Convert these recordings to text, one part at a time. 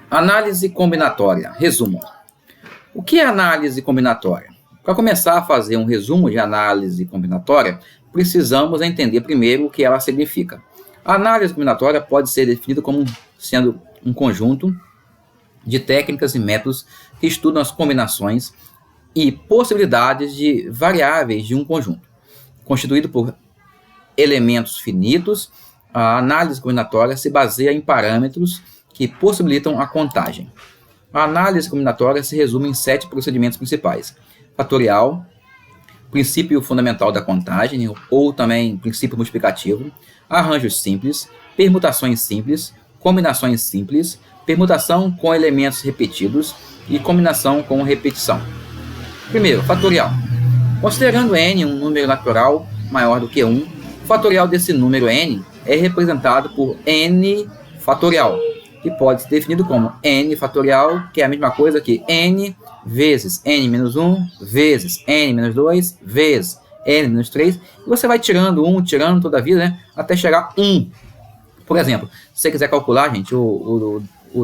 Análise combinatória. Resumo. O que é análise combinatória? Para começar a fazer um resumo de análise combinatória, precisamos entender primeiro o que ela significa. A análise combinatória pode ser definida como sendo um conjunto de técnicas e métodos que estudam as combinações e possibilidades de variáveis de um conjunto. Constituído por elementos finitos, a análise combinatória se baseia em parâmetros que possibilitam a contagem. A análise combinatória se resume em 7 procedimentos principais: fatorial, princípio fundamental da contagem, ou também princípio multiplicativo, arranjos simples, permutações simples, combinações simples, permutação com elementos repetidos e combinação com repetição. Primeiro, fatorial. Considerando n um número natural maior do que 1, o fatorial desse número n é representado por n fatorial, que pode ser definido como n fatorial, que é a mesma coisa que n vezes n-1 vezes n-2 vezes n-3, e você vai tirando toda a vida, né, até chegar a 1. Por exemplo, se você quiser calcular, gente, o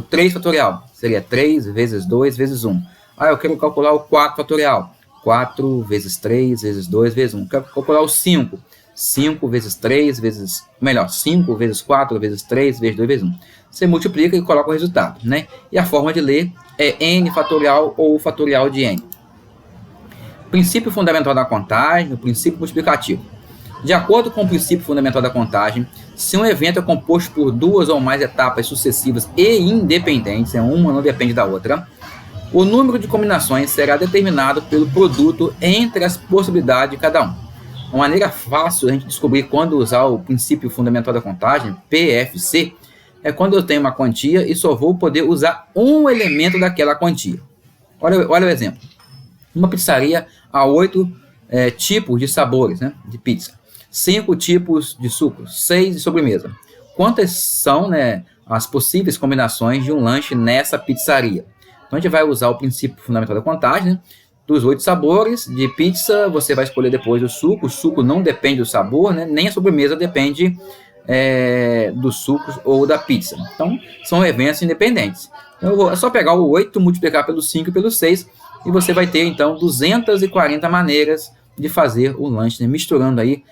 3 fatorial, seria 3 vezes 2 vezes 1. Eu quero calcular o 4 fatorial, 4 vezes 3 vezes 2 vezes 1. Quero calcular o 5. 5 vezes 3 vezes... 5 vezes 4 vezes 3 vezes 2 vezes 1. Você multiplica e coloca o resultado, né? E a forma de ler é n fatorial ou fatorial de n. Princípio fundamental da contagem, o princípio multiplicativo. De acordo com o princípio fundamental da contagem, se um evento é composto por duas ou mais etapas sucessivas e independentes, uma não depende da outra, o número de combinações será determinado pelo produto entre as possibilidades de cada um. Uma maneira fácil de a gente descobrir quando usar o princípio fundamental da contagem, PFC, é quando eu tenho uma quantia e só vou poder usar um elemento daquela quantia. Olha o exemplo. Uma pizzaria há 8 tipos de sabores, né, de pizza. 5 tipos de sucos, 6 de sobremesa. Quantas são, né, as possíveis combinações de um lanche nessa pizzaria? Então a gente vai usar o princípio fundamental da contagem, né? Dos 8 sabores de pizza, você vai escolher depois o suco não depende do sabor, né? Nem a sobremesa depende dos sucos ou da pizza. Então, são eventos independentes. Então, é só pegar o 8, multiplicar pelo 5 e pelo 6, e você vai ter, então, 240 maneiras de fazer o lanche, né? Misturando aí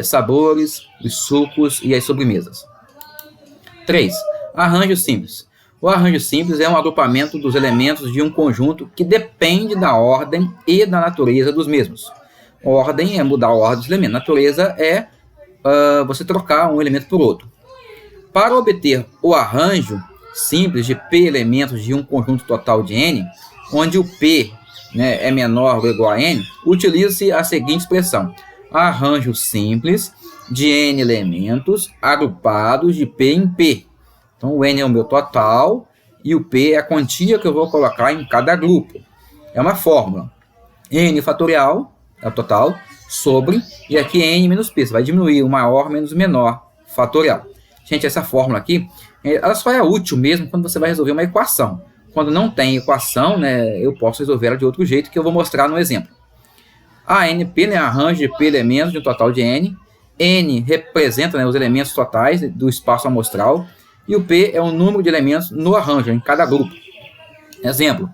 sabores, os sucos e as sobremesas. 3. Arranjo simples. O arranjo simples é um agrupamento dos elementos de um conjunto que depende da ordem e da natureza dos mesmos. Ordem é mudar a ordem dos elementos. Natureza é você trocar um elemento por outro. Para obter o arranjo simples de P elementos de um conjunto total de N, onde o P, né, é menor ou igual a N, utiliza-se a seguinte expressão: arranjo simples de N elementos agrupados de P em P. Então, o N é o meu total e o P é a quantia que eu vou colocar em cada grupo. É uma fórmula. N fatorial é o total sobre, e aqui é N menos P. Você vai diminuir o maior menos o menor fatorial. Gente, essa fórmula aqui, ela só é útil mesmo quando você vai resolver uma equação. Quando não tem equação, né, eu posso resolver ela de outro jeito, que eu vou mostrar no exemplo. A NP, né, arranjo de P elementos de um total de N. N representa, né, os elementos totais do espaço amostral. E o P é o número de elementos no arranjo, em cada grupo. Exemplo: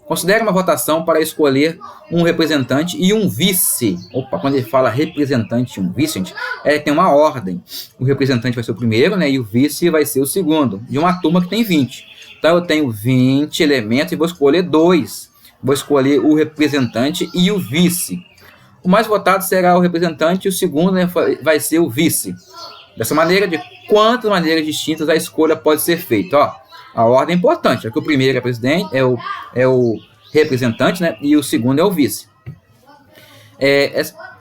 considere uma votação para escolher um representante e um vice. Quando ele fala representante e um vice, gente, tem uma ordem. O representante vai ser o primeiro, né, e o vice vai ser o segundo, de uma turma que tem 20. Então, eu tenho 20 elementos e vou escolher 2. Vou escolher o representante e o vice. O mais votado será o representante e o segundo, né, vai ser o vice. Dessa maneira, de quantas maneiras distintas a escolha pode ser feita. A ordem é importante, é que o primeiro é presidente, é o representante, né, e o segundo é o vice.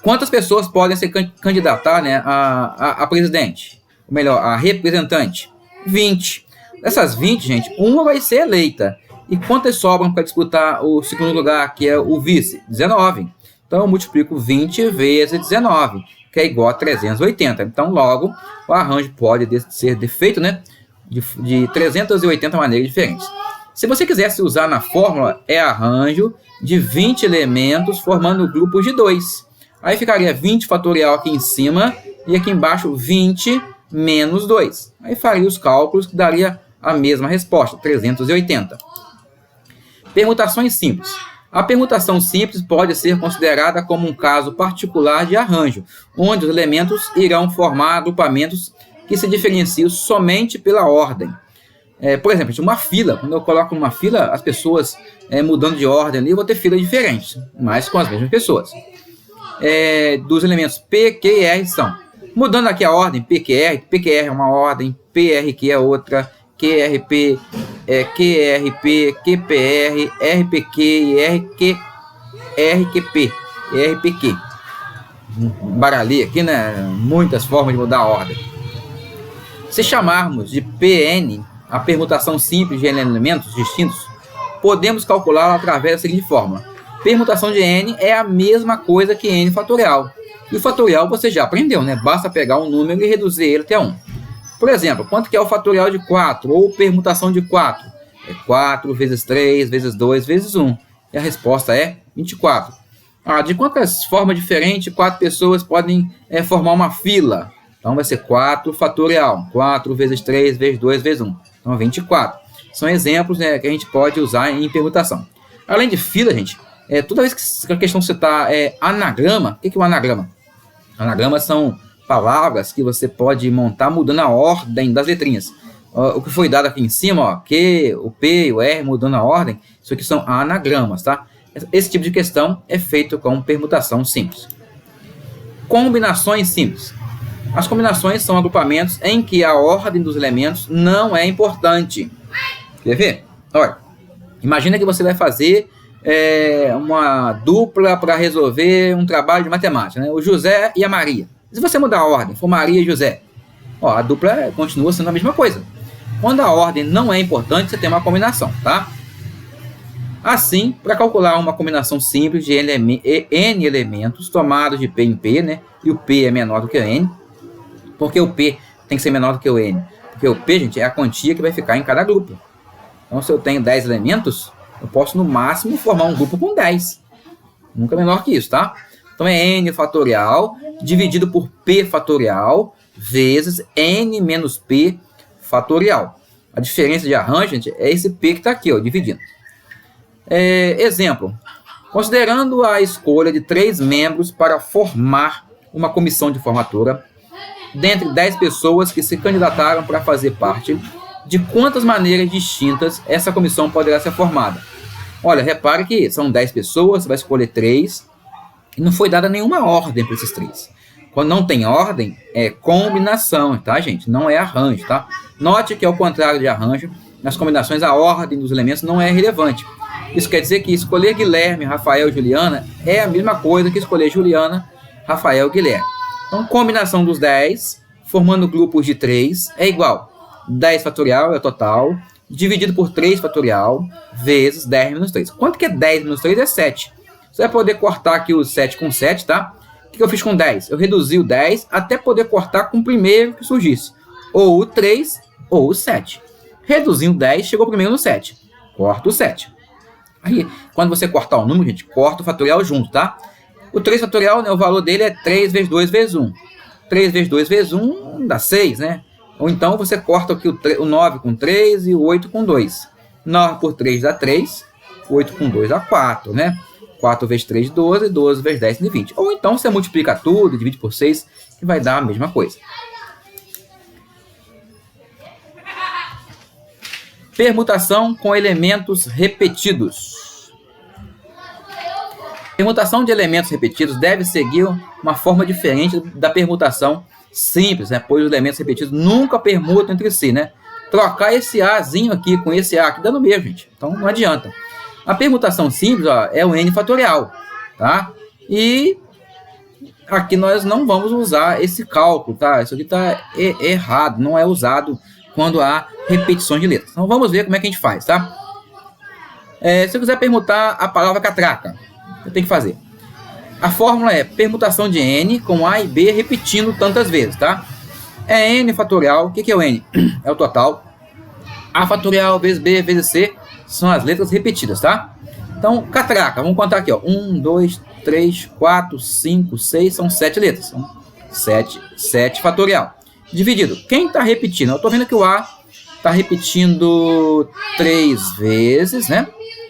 Quantas pessoas podem se candidatar, né, a presidente? Ou melhor, a representante? 20. Dessas 20, gente, uma vai ser eleita. E quantas sobram para disputar o segundo lugar, que é o vice? 19. Então, eu multiplico 20 vezes 19. Que é igual a 380. Então, logo, o arranjo pode ser feito, né, de 380 maneiras diferentes. Se você quisesse usar na fórmula, é arranjo de 20 elementos formando grupos de 2. Aí ficaria 20 fatorial aqui em cima e aqui embaixo 20 menos 2. Aí faria os cálculos que daria a mesma resposta, 380. Permutações simples. A permutação simples pode ser considerada como um caso particular de arranjo, onde os elementos irão formar agrupamentos que se diferenciam somente pela ordem. Por exemplo, uma fila. Quando eu coloco uma fila, as pessoas mudando de ordem ali, eu vou ter filas diferentes, mas com as mesmas pessoas. Dos elementos P, Q e R são. Mudando aqui a ordem, PQR é uma ordem, PRQ é outra, QRP, QRP, QPR, RPQ e RQP. Baralhei aqui, né? Muitas formas de mudar a ordem. Se chamarmos de PN a permutação simples de elementos distintos, podemos calculá-la através da seguinte fórmula. Permutação de N é a mesma coisa que N fatorial. E o fatorial você já aprendeu, né? Basta pegar um número e reduzir ele até 1. Por exemplo, quanto que é o fatorial de 4 ou permutação de 4? É 4 vezes 3 vezes 2 vezes 1. E a resposta é 24. De quantas formas diferentes 4 pessoas podem formar uma fila? Então vai ser 4 fatorial. 4 vezes 3 vezes 2 vezes 1. Então 24. São exemplos, né, que a gente pode usar em permutação. Além de fila, gente, toda vez que a questão citar anagrama, o que é um anagrama? Anagramas são palavras que você pode montar mudando a ordem das letrinhas. O que foi dado aqui em cima, ó, Q, o P, o R, mudando a ordem, isso aqui são anagramas, tá? Esse tipo de questão é feito com permutação simples. Combinações simples. As combinações são agrupamentos em que a ordem dos elementos não é importante. Quer ver? Olha, imagina que você vai fazer uma dupla para resolver um trabalho de matemática, né? O José e a Maria. Se você mudar a ordem, for Maria e José, a dupla continua sendo a mesma coisa. Quando a ordem não é importante, você tem uma combinação, tá? Assim, para calcular uma combinação simples de N elementos tomados de P em P, né? E o P é menor do que o N. Porque o P tem que ser menor do que o N? Porque o P, gente, é a quantia que vai ficar em cada grupo. Então, se eu tenho 10 elementos, eu posso, no máximo, formar um grupo com 10. Nunca menor que isso, tá? Então, é N fatorial dividido por P fatorial vezes N menos P fatorial. A diferença de arranjo, gente, é esse P que está aqui, ó, dividindo. Exemplo. Considerando a escolha de 3 membros para formar uma comissão de formatura, dentre 10 pessoas que se candidataram para fazer parte, de quantas maneiras distintas essa comissão poderá ser formada? Olha, repare que são 10 pessoas, você vai escolher 3, e não foi dada nenhuma ordem para esses 3. Quando não tem ordem, é combinação, tá, gente? Não é arranjo, tá? Note que, ao contrário de arranjo, nas combinações a ordem dos elementos não é relevante. Isso quer dizer que escolher Guilherme, Rafael e Juliana é a mesma coisa que escolher Juliana, Rafael e Guilherme. Então, combinação dos 10, formando grupos de 3, é igual 10 fatorial é o total, dividido por 3 fatorial, vezes 10 menos 3. Quanto que é 10 menos 3? É 7. Você vai poder cortar aqui o 7 com 7, tá? O que eu fiz com 10? Eu reduzi o 10 até poder cortar com o primeiro que surgisse. Ou o 3, ou o 7. Reduzindo o 10, chegou primeiro no 7. Corta o 7. Aí, quando você cortar o número, gente, corta o fatorial junto, tá? O 3 fatorial, né, o valor dele é 3 vezes 2 vezes 1. 3 vezes 2 vezes 1 dá 6, né? Ou então você corta aqui o 9 com 3 e o 8 com 2. 9 por 3 dá 3, 8 com 2 dá 4, né? 4 vezes 3, 12, 12 vezes 10, 20. Ou então você multiplica tudo e divide por 6, que vai dar a mesma coisa. Permutação com elementos repetidos. Permutação de elementos repetidos deve seguir uma forma diferente da permutação simples, né? Pois os elementos repetidos nunca permutam entre si, né? Trocar esse Azinho aqui com esse A aqui dá no mesmo, gente. Então não adianta. A permutação simples, ó, é o N fatorial, tá? E aqui nós não vamos usar esse cálculo, tá? Isso aqui está errado, não é usado quando há repetições de letras. Então vamos ver como é que a gente faz, tá? Se eu quiser permutar a palavra catraca, eu tenho que fazer. A fórmula é permutação de N com A e B repetindo tantas vezes, tá? É N fatorial. O que é o N? É o total. A fatorial vezes B vezes C são as letras repetidas, tá? Então, catraca, vamos contar aqui, ó. 1, 2, 3, 4, 5, 6, são 7 letras. Então, 7 fatorial. Dividido. Quem está repetindo? Eu estou vendo que o A está repetindo 3 vezes, né?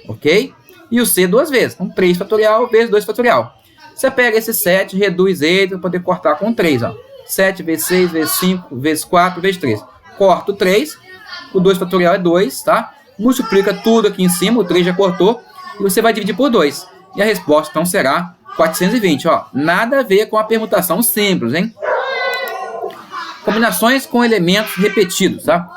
Ok? E o C 2 vezes. Então, 3 fatorial vezes 2 fatorial. Você pega esse 7, reduz ele para poder cortar com 3. Ó. 7 vezes 6, vezes 5, vezes 4, vezes 3. Corto 3. O 2 fatorial é 2, tá? Multiplica tudo aqui em cima, o 3 já cortou. E você vai dividir por 2. E a resposta, então, será 420. Ó. Nada a ver com a permutação simples, hein? Combinações com elementos repetidos, tá?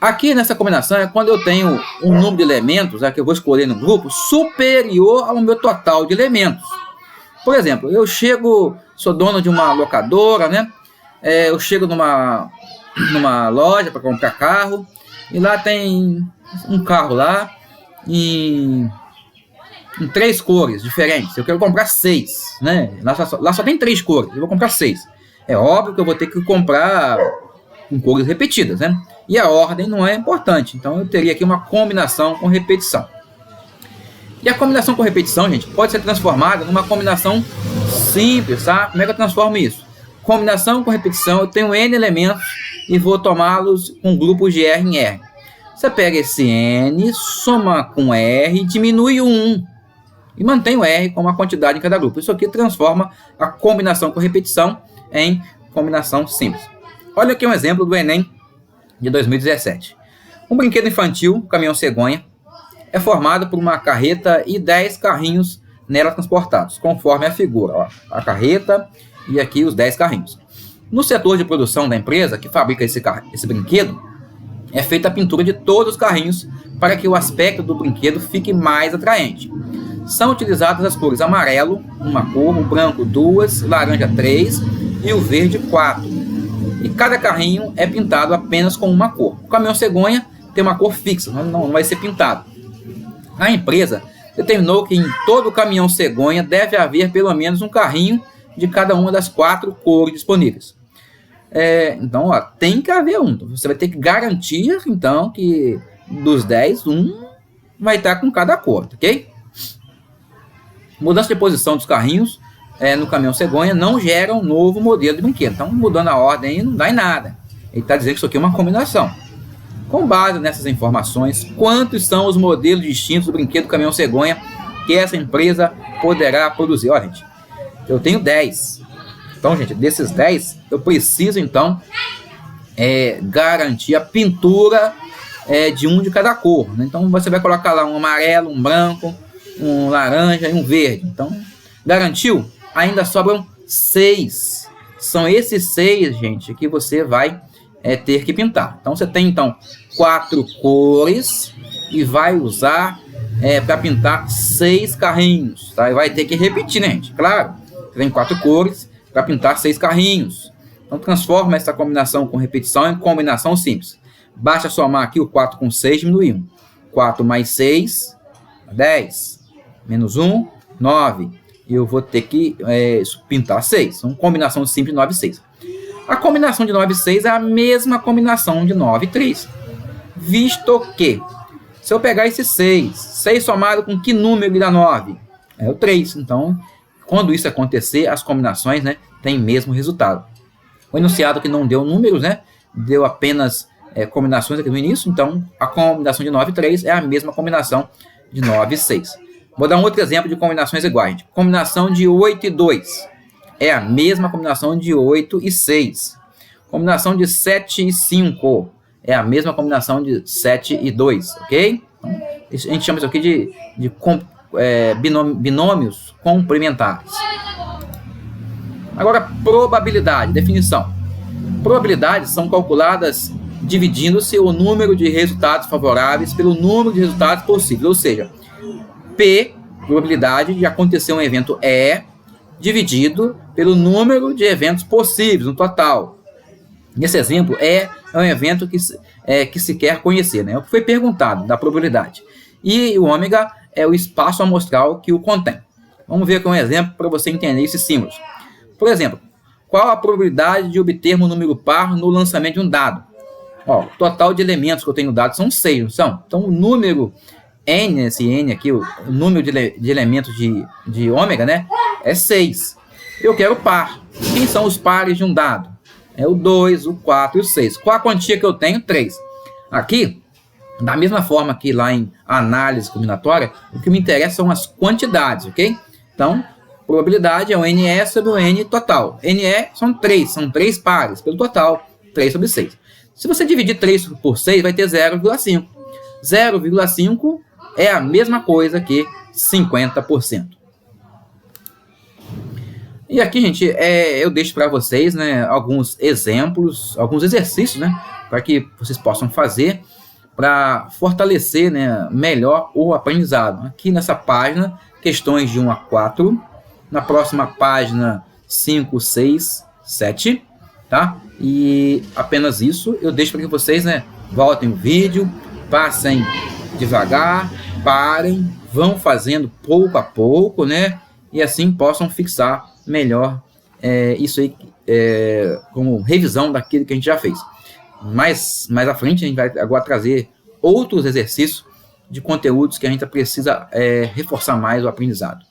Aqui nessa combinação é quando eu tenho um número de elementos, que eu vou escolher no grupo, superior ao meu total de elementos. Por exemplo, eu chego, sou dono de uma locadora, né? Eu chego numa loja para comprar carro, e lá tem um carro lá em 3 cores diferentes. Eu quero comprar 6, né? Lá só tem 3 cores, eu vou comprar 6. É óbvio que eu vou ter que comprar com cores repetidas, né? E a ordem não é importante, então eu teria aqui uma combinação com repetição. E a combinação com repetição, gente, pode ser transformada numa combinação simples, tá? Como é que eu transformo isso? Combinação com repetição, eu tenho N elementos e vou tomá-los com grupos de R em R. Você pega esse N, soma com R, diminui o 1 e mantém o R como a quantidade em cada grupo. Isso aqui transforma a combinação com repetição em combinação simples. Olha aqui um exemplo do Enem de 2017. Um brinquedo infantil, caminhão cegonha, é formado por uma carreta e 10 carrinhos nela transportados, conforme a figura. Ó, a carreta e aqui os 10 carrinhos. No setor de produção da empresa que fabrica esse brinquedo, é feita a pintura de todos os carrinhos para que o aspecto do brinquedo fique mais atraente. São utilizadas as cores amarelo, uma cor, o branco 2, laranja 3 e o verde 4. E cada carrinho é pintado apenas com uma cor. O caminhão cegonha tem uma cor fixa, não vai ser pintado. A empresa determinou que em todo caminhão cegonha deve haver pelo menos um carrinho de cada uma das 4 cores disponíveis. Então, ó, tem que haver um. Você vai ter que garantir, então, que dos 10, um vai estar com cada cor, ok? Mudança de posição dos carrinhos no caminhão cegonha não gera um novo modelo de brinquedo. Então, mudando a ordem aí não dá em nada. Ele está dizendo que isso aqui é uma combinação. Com base nessas informações, quantos são os modelos distintos do brinquedo caminhão cegonha que essa empresa poderá produzir? Olha, gente, eu tenho 10. Então, gente, desses 10, eu preciso, então, garantir a pintura de um de cada cor. Né? Então, você vai colocar lá um amarelo, um branco, um laranja e um verde. Então, garantiu? Ainda sobram 6. São esses 6, gente, que você vai ter que pintar. Então, você tem, então, 4 cores e vai usar para pintar 6 carrinhos. Tá? E vai ter que repetir, né, gente? Claro, você tem 4 cores para pintar 6 carrinhos. Então, transforma essa combinação com repetição em combinação simples. Basta somar aqui o 4 com 6, diminuir 1. 4 mais 6, 10. Menos 1, 9. E eu vou ter que pintar 6. Então, combinação simples de 9 e 6. A combinação de 9 e 6 é a mesma combinação de 9 e 3. Visto que, se eu pegar esse 6 somado com que número dá 9? É o 3. Então, quando isso acontecer, as combinações, né, têm o mesmo resultado. O enunciado que não deu números, né, deu apenas combinações aqui no início. Então, a combinação de 9 e 3 é a mesma combinação de 9 e 6. Vou dar um outro exemplo de combinações iguais. Combinação de 8 e 2. É a mesma combinação de 8 e 6. Combinação de 7 e 5. É a mesma combinação de 7 e 2. Ok? Então, a gente chama isso aqui de binômios complementares. Agora, probabilidade. Definição. Probabilidades são calculadas dividindo-se o número de resultados favoráveis pelo número de resultados possíveis. Ou seja, P, probabilidade de acontecer um evento E, dividido pelo número de eventos possíveis, no total. Nesse exemplo, é um evento que se quer conhecer, né? É o que foi perguntado, da probabilidade. E o ômega é o espaço amostral que o contém. Vamos ver aqui um exemplo para você entender esses símbolos. Por exemplo, qual a probabilidade de obtermos um número par no lançamento de um dado? Ó, o total de elementos que eu tenho no dado são 6, não são? Então, o número N, esse N aqui, o número de elementos de ômega, né, é 6. Eu quero par. Quem são os pares de um dado? É o 2, o 4 e o 6. Qual a quantia que eu tenho? 3. Aqui, da mesma forma que lá em análise combinatória, o que me interessa são as quantidades, ok? Então, probabilidade é o NE sobre o N total. NE são 3 pares, pelo total, 3 sobre 6. Se você dividir 3 por 6, vai ter 0,5. 0,5 é a mesma coisa que 50%. E aqui, gente, eu deixo para vocês, né, alguns exemplos, alguns exercícios, né, para que vocês possam fazer para fortalecer, né, melhor o aprendizado. Aqui nessa página, questões de 1 a 4. Na próxima página, 5, 6, 7. Tá? E apenas isso. Eu deixo para que vocês, né, voltem o vídeo, passem devagar, parem, vão fazendo pouco a pouco, né? E assim possam fixar melhor isso aí como revisão daquilo que a gente já fez. Mais à frente a gente vai agora trazer outros exercícios de conteúdos que a gente precisa reforçar mais o aprendizado.